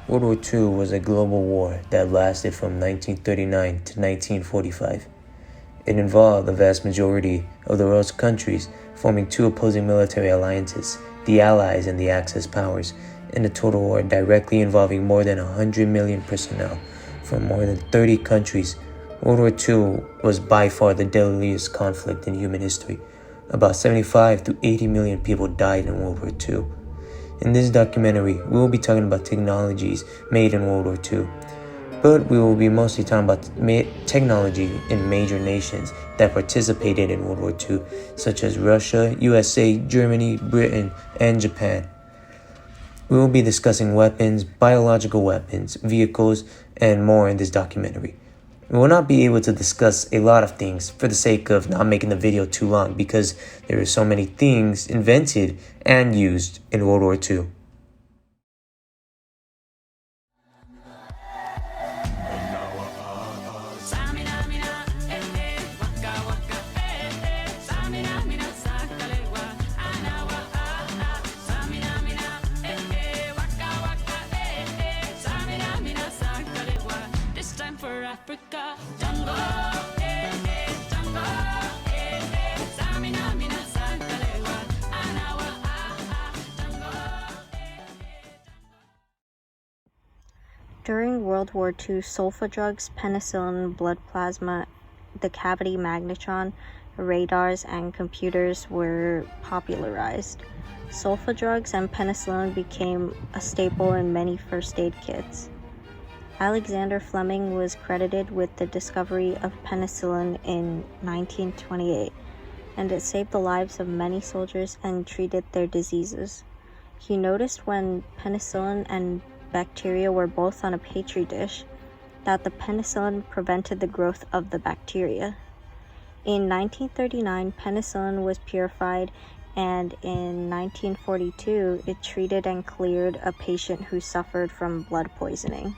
World War II was a global war that lasted from 1939 to 1945. It involved the vast majority of the world's countries forming two opposing military alliances, the Allies and the Axis powers, in a total war directly involving more than 100 million personnel from more than 30 countries. World War II was by far the deadliest conflict in human history. About 75 to 80 million people died in World War II. In this documentary, we will be talking about technologies made in World War II, but we will be mostly talking about technology in major nations that participated in World War II, such as Russia, USA, Germany, Britain, and Japan. We will be discussing weapons, biological weapons, vehicles, and more in this documentary. We will not be able to discuss a lot of things for the sake of not making the video too long because there are so many things invented and used in World War II. During World War II, sulfa drugs, penicillin, blood plasma, the cavity magnetron, radars, and computers were popularized. Sulfa drugs and penicillin became a staple in many first aid kits. Alexander Fleming was credited with the discovery of penicillin in 1928, and it saved the lives of many soldiers and treated their diseases. He noticed when penicillin and bacteria were both on a petri dish that the penicillin prevented the growth of the bacteria. In 1939, penicillin was purified, and in 1942, it treated and cleared a patient who suffered from blood poisoning.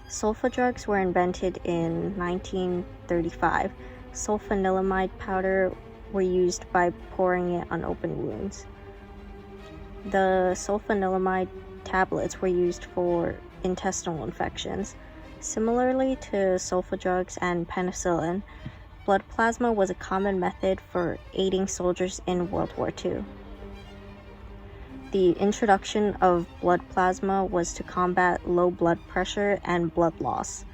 Sulfa drugs were invented in 1935. Sulfanilamide powder were used by pouring it on open wounds. The sulfanilamide tablets were used for intestinal infections. Similarly to sulfa drugs and penicillin, blood plasma was a common method for aiding soldiers in World War II. The introduction of blood plasma was to combat low blood pressure and blood loss.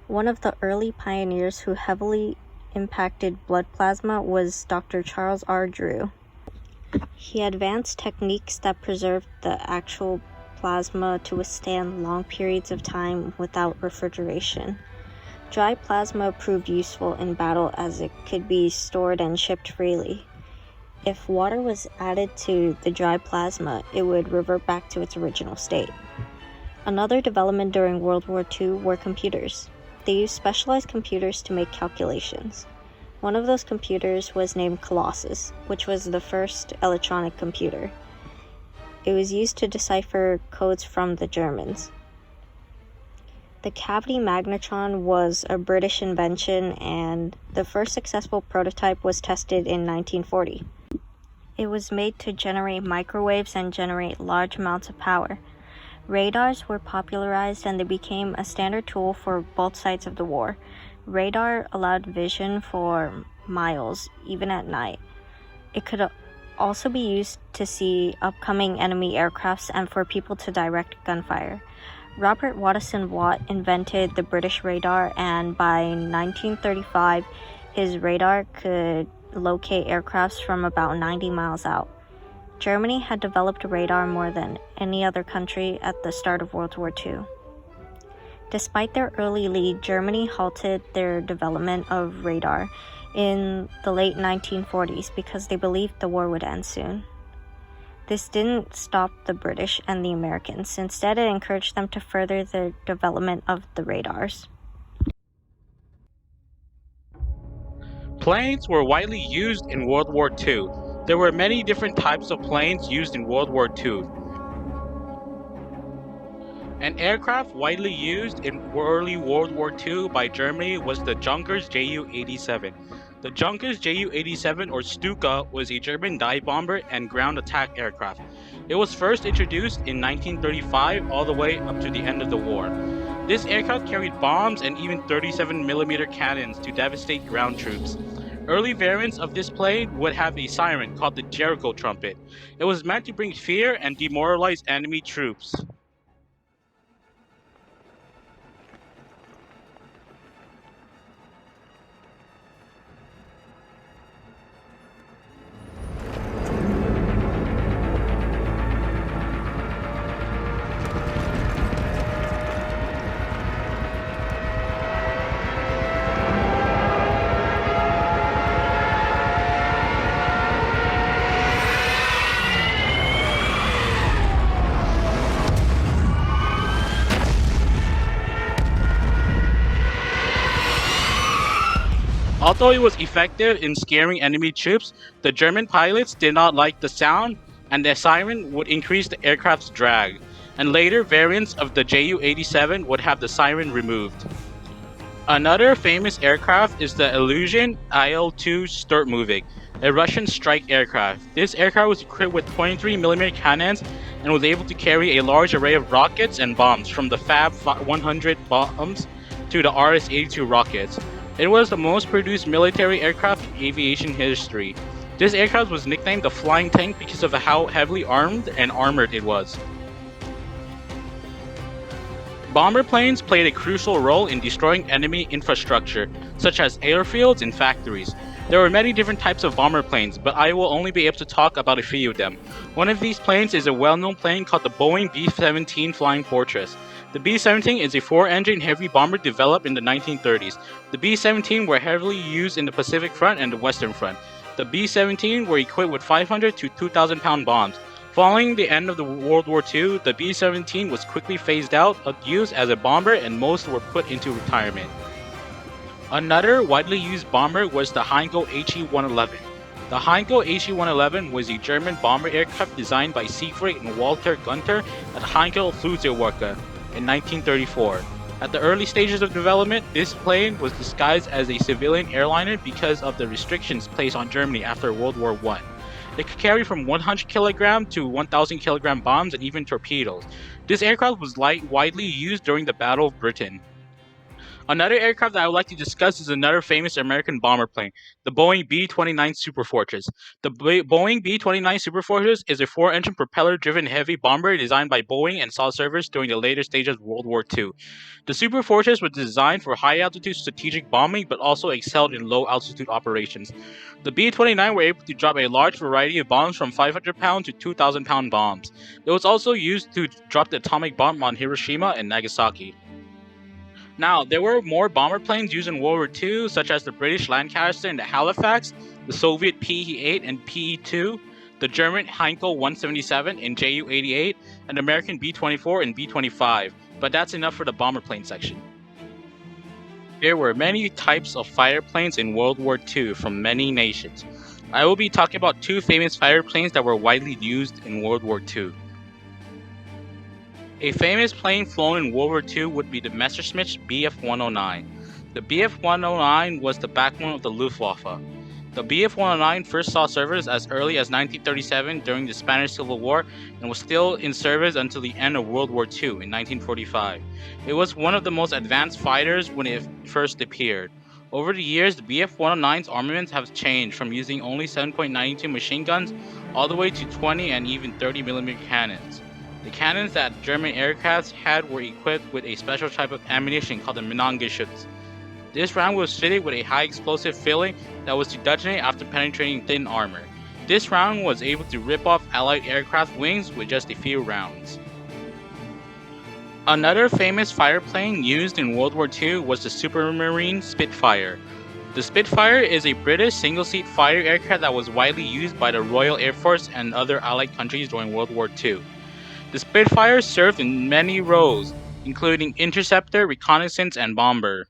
One of the early pioneers who heavily impacted blood plasma was Dr. Charles R. Drew. He advanced techniques that preserved the actual plasma to withstand long periods of time without refrigeration. Dry plasma proved useful in battle as it could be stored and shipped freely. If water was added to the dry plasma, it would revert back to its original state. Another development during World War II were computers. They used specialized computers to make calculations. One of those computers was named Colossus, which was the first electronic computer. It was used to decipher codes from the Germans. The cavity magnetron was a British invention, and the first successful prototype was tested in 1940. It was made to generate microwaves and generate large amounts of power. Radars were popularized, and they became a standard tool for both sides of the war. Radar allowed vision for miles, even at night. It could also be used to see upcoming enemy aircrafts and for people to direct gunfire. Robert Watson Watt invented the British radar, and by 1935, his radar could locate aircrafts from about 90 miles out. Germany had developed radar more than any other country at the start of World War II. Despite their early lead, Germany halted their development of radar in the late 1940s because they believed the war would end soon. This didn't stop the British and the Americans. Instead, it encouraged them to further the development of the radars. Planes were widely used in World War II. There were many different types of planes used in World War II. An aircraft widely used in early World War II by Germany was the Junkers Ju-87. The Junkers Ju-87 or Stuka was a German dive bomber and ground attack aircraft. It was first introduced in 1935 all the way up to the end of the war. This aircraft carried bombs and even 37mm cannons to devastate ground troops. Early variants of this plane would have a siren called the Jericho trumpet. It was meant to bring fear and demoralize enemy troops. Although it was effective in scaring enemy troops, the German pilots did not like the sound, and the siren would increase the aircraft's drag, and later variants of the Ju-87 would have the siren removed. Another famous aircraft is the Ilyushin Il-2 Sturmovik, a Russian strike aircraft. This aircraft was equipped with 23mm cannons and was able to carry a large array of rockets and bombs, from the Fab 100 bombs to the RS-82 rockets. It was the most produced military aircraft in aviation history. This aircraft was nicknamed the Flying Tank because of how heavily armed and armored it was. Bomber planes played a crucial role in destroying enemy infrastructure, such as airfields and factories. There were many different types of bomber planes, but I will only be able to talk about a few of them. One of these planes is a well-known plane called the Boeing B-17 Flying Fortress. The B-17 is a 4-engine heavy bomber developed in the 1930s. The B-17 were heavily used in the Pacific Front and the Western Front. The B-17 were equipped with 500 to 2,000 pound bombs. Following the end of the World War II, the B-17 was quickly phased out of use as a bomber and most were put into retirement. Another widely used bomber was the Heinkel HE-111. The Heinkel HE-111 was a German bomber aircraft designed by Siegfried and Walter Gunther at Heinkel Flugzeugwerke in 1934. At the early stages of development, this plane was disguised as a civilian airliner because of the restrictions placed on Germany after World War I. It could carry from 100 kg to 1,000 kg bombs and even torpedoes. This aircraft was widely used during the Battle of Britain. Another aircraft that I would like to discuss is another famous American bomber plane, the Boeing B-29 Superfortress. The Boeing B-29 Superfortress is a 4-engine propeller-driven heavy bomber designed by Boeing and saw service during the later stages of World War II. The Superfortress was designed for high-altitude strategic bombing, but also excelled in low-altitude operations. The B-29 were able to drop a large variety of bombs from 500-pound to 2,000-pound bombs. It was also used to drop the atomic bomb on Hiroshima and Nagasaki. Now, there were more bomber planes used in World War II, such as the British Lancaster and the Halifax, the Soviet PE-8 and PE-2, the German Heinkel 177 and Ju-88, and American B-24 and B-25, but that's enough for the bomber plane section. There were many types of fighter planes in World War II from many nations. I will be talking about two famous fighter planes that were widely used in World War II. A famous plane flown in World War II would be the Messerschmitt Bf-109. The Bf-109 was the backbone of the Luftwaffe. The Bf-109 first saw service as early as 1937 during the Spanish Civil War and was still in service until the end of World War II in 1945. It was one of the most advanced fighters when it first appeared. Over the years, the Bf-109's armaments have changed from using only 7.92 machine guns all the way to 20 and even 30mm cannons. The cannons that German aircraft had were equipped with a special type of ammunition called the Minengeschoss. This round was fitted with a high explosive filling that was to detonate after penetrating thin armor. This round was able to rip off Allied aircraft wings with just a few rounds. Another famous fighter plane used in World War II was the Supermarine Spitfire. The Spitfire is a British single-seat fighter aircraft that was widely used by the Royal Air Force and other Allied countries during World War II. The Spitfire served in many roles, including interceptor, reconnaissance, and bomber.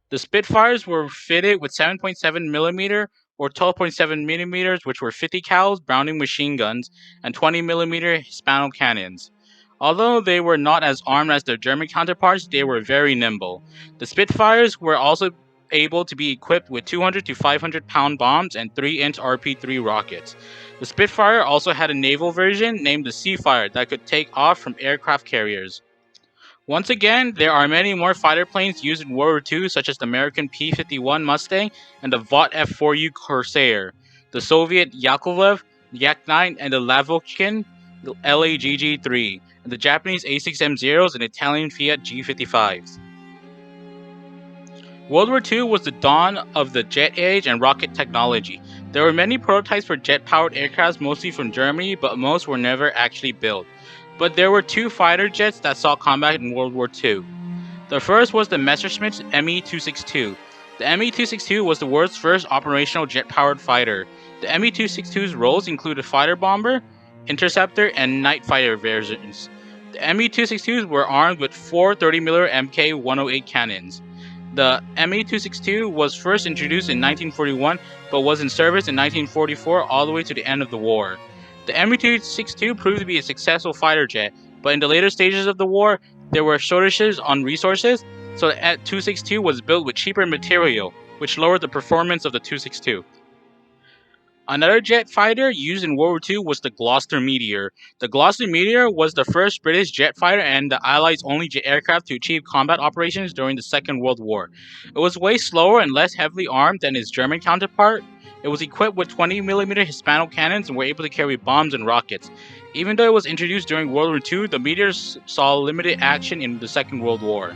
The Spitfires were fitted with 7.7mm or 12.7mm, which were 50 cal Browning machine guns, and 20mm Hispano cannons. Although they were not as armed as their German counterparts, they were very nimble. The Spitfires were also able to be equipped with 200 to 500 pound bombs and 3-inch RP-3 rockets. The Spitfire also had a naval version named the Seafire that could take off from aircraft carriers. Once again, there are many more fighter planes used in World War II, such as the American P-51 Mustang and the Vought F-4U Corsair, the Soviet Yakovlev Yak-9 and the Lavochkin LAGG-3, and the Japanese A6M0s and Italian Fiat G55s. World War II was the dawn of the jet age and rocket technology. There were many prototypes for jet-powered aircraft, mostly from Germany, but most were never actually built. But there were two fighter jets that saw combat in World War II. The first was the Messerschmitt Me-262. The Me-262 was the world's first operational jet-powered fighter. The Me-262's roles included fighter bomber, interceptor, and night fighter versions. The Me-262s were armed with four 30mm Mk-108 cannons. The Me-262 was first introduced in 1941, but was in service in 1944 all the way to the end of the war. The Me-262 proved to be a successful fighter jet, but in the later stages of the war, there were shortages on resources, so the Me-262 was built with cheaper material, which lowered the performance of the 262. Another jet fighter used in World War II was the Gloster Meteor. The Gloster Meteor was the first British jet fighter and the Allies' only jet aircraft to achieve combat operations during the Second World War. It was way slower and less heavily armed than its German counterpart. It was equipped with 20mm Hispano cannons and were able to carry bombs and rockets. Even though it was introduced during World War II, the Meteor saw limited action in the Second World War.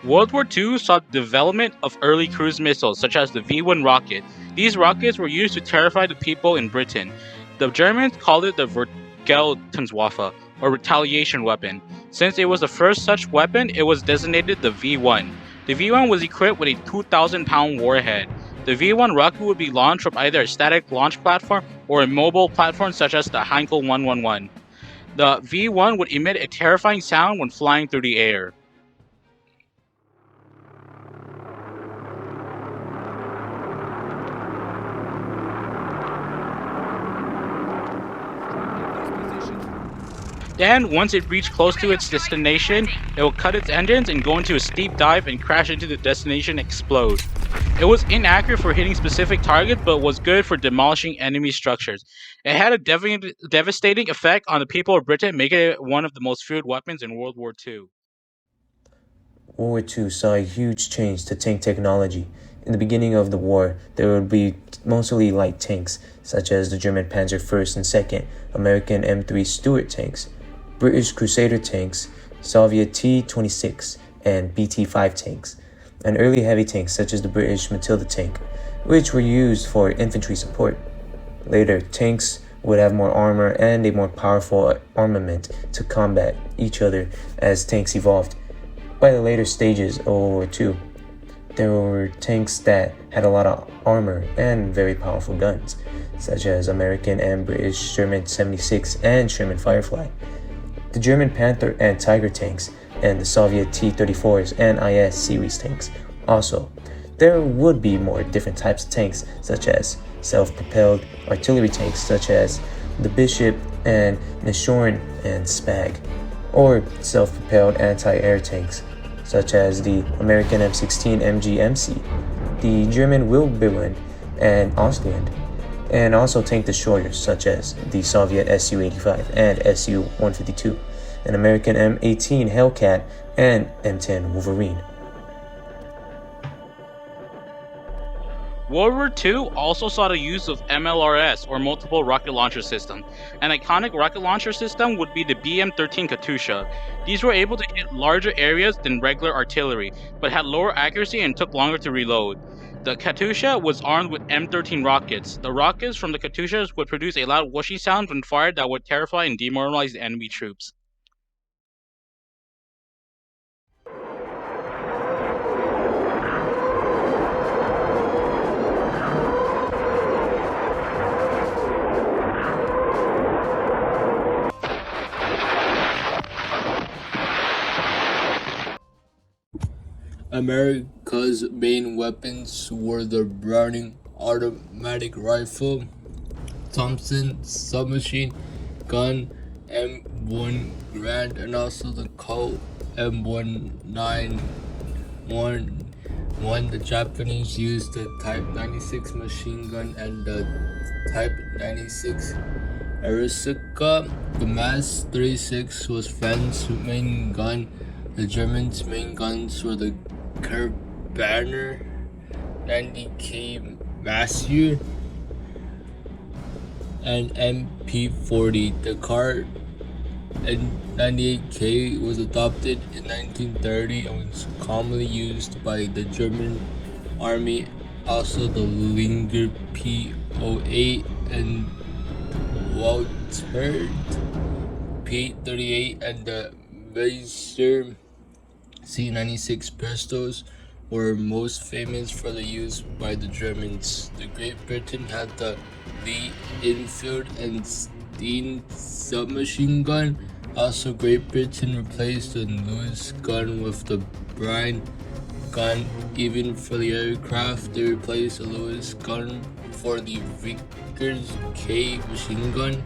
World War II saw the development of early cruise missiles, such as the V-1 rocket. These rockets were used to terrify the people in Britain. The Germans called it the Vergeltungswaffe, or retaliation weapon. Since it was the first such weapon, it was designated the V-1. The V-1 was equipped with a 2,000-pound warhead. The V-1 rocket would be launched from either a static launch platform or a mobile platform such as the Heinkel 111. The V-1 would emit a terrifying sound when flying through the air. Then, once it reached close to its destination, it would cut its engines and go into a steep dive and crash into the destination and explode. It was inaccurate for hitting specific targets, but was good for demolishing enemy structures. It had a devastating effect on the people of Britain, making it one of the most feared weapons in World War II. World War II saw a huge change to tank technology. In the beginning of the war, there would be mostly light tanks, such as the German Panzer I and II, American M3 Stuart tanks, British Crusader tanks, Soviet T-26 and BT-5 tanks, and early heavy tanks such as the British Matilda tank, which were used for infantry support. Later, tanks would have more armor and a more powerful armament to combat each other as tanks evolved. By the later stages of World War II, there were tanks that had a lot of armor and very powerful guns, such as American and British Sherman 76 and Sherman Firefly, the German Panther and Tiger tanks, and the Soviet T-34s and IS series tanks. Also, there would be more different types of tanks, such as self-propelled artillery tanks such as the Bishop and Nishorn and Spag, or self-propelled anti-air tanks such as the American M16 MG-MC, the German Wirbelwind and Ostwind, and also tank destroyers such as the Soviet Su-85 and Su-152, an American M18 Hellcat and M10 Wolverine. World War II also saw the use of MLRS, or Multiple Rocket Launcher System. An iconic rocket launcher system would be the BM-13 Katyusha. These were able to hit larger areas than regular artillery, but had lower accuracy and took longer to reload. The Katyusha was armed with M13 rockets. The rockets from the Katyushas would produce a loud whooshy sound when fired that would terrify and demoralize the enemy troops. America's main weapons were the Browning automatic rifle, Thompson submachine gun, M1 Garand, and also the Colt M191 1. The Japanese used the Type 96 machine gun and the Type 96 Arisaka. The Mass 36 was France's main gun. The Germans' main guns were the Carabiner 90K Massier and MP40. The Car N98K was adopted in 1930 and was commonly used by the German army. Also, the Linger P08 and Walter P38 and the Weiser C96 pistols were most famous for the use by the Germans. The Great Britain had the Lee Enfield and Steen submachine gun. Also, Great Britain replaced the Lewis gun with the Bren gun. Even for the aircraft, they replaced the Lewis gun for the Vickers K machine gun.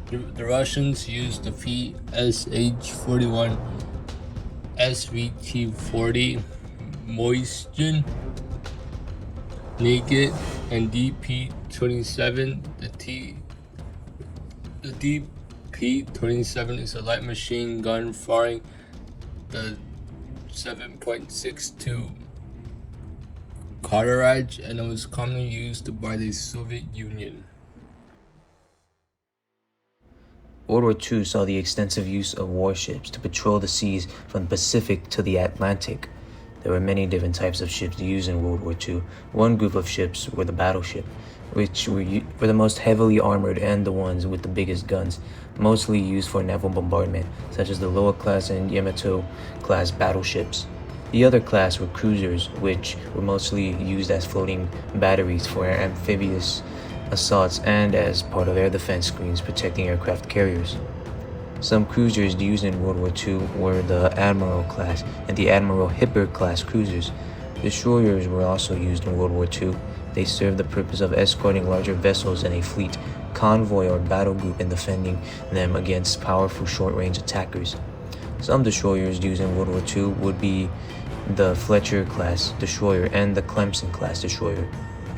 The Russians used the PSH-41, SVT-40, Moistion, Naked, and DP-27. The DP-27 is a light machine gun firing the 7.62 cartridge, and it was commonly used by the Soviet Union. World War II saw the extensive use of warships to patrol the seas from the Pacific to the Atlantic. There were many different types of ships used in World War II. One group of ships were the battleship, which were the most heavily armored and the ones with the biggest guns, mostly used for naval bombardment, such as the Loa class and Yamato class battleships. The other class were cruisers, which were mostly used as floating batteries for amphibious assaults and as part of air defense screens protecting aircraft carriers. Some cruisers used in World War II were the Admiral class and the Admiral Hipper class cruisers. Destroyers were also used in World War II. They served the purpose of escorting larger vessels in a fleet, convoy, or battle group and defending them against powerful short-range attackers. Some destroyers used in World War II would be the Fletcher class destroyer and the Clemson class destroyer.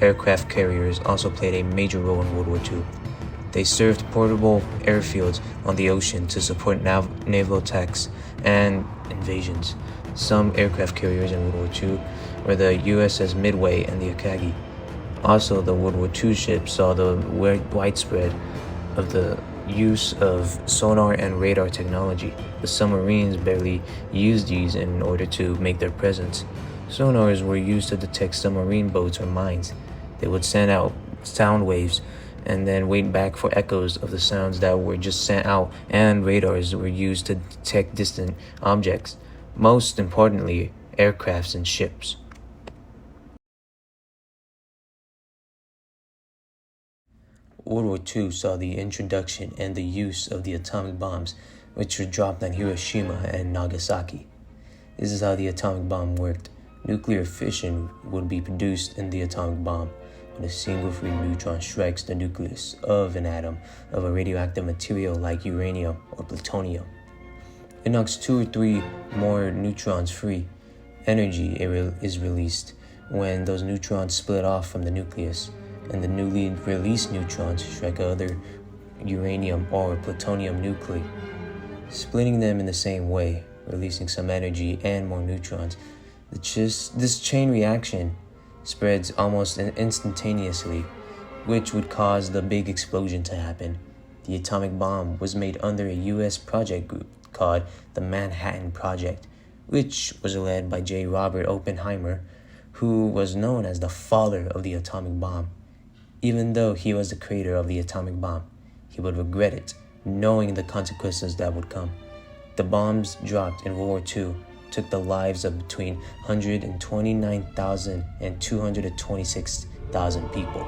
Aircraft carriers also played a major role in World War II. They served portable airfields on the ocean to support naval attacks and invasions. Some aircraft carriers in World War II were the USS Midway and the Akagi. Also, the World War II ships saw the widespread of the use of sonar and radar technology. The submarines barely used these in order to make their presence. Sonars were used to detect submarine boats or mines. They would send out sound waves and then wait back for echoes of the sounds that were just sent out, and radars were used to detect distant objects, most importantly, aircrafts and ships. World War II saw the introduction and the use of the atomic bombs, which were dropped on Hiroshima and Nagasaki. This is how the atomic bomb worked. Nuclear fission would be produced in the atomic bomb when a single free neutron strikes the nucleus of an atom of a radioactive material like uranium or plutonium. It knocks 2 or 3 more neutrons free. Energy is released when those neutrons split off from the nucleus, and the newly released neutrons strike other uranium or plutonium nuclei, splitting them in the same way, releasing some energy and more neutrons. This chain reaction spreads almost instantaneously, which would cause the big explosion to happen. The atomic bomb was made under a U.S. project group called the Manhattan Project, which was led by J. Robert Oppenheimer, who was known as the father of the atomic bomb. Even though he was the creator of the atomic bomb, he would regret it, knowing the consequences that would come. The bombs dropped in World War II took the lives of between 129,000 and 226,000 people.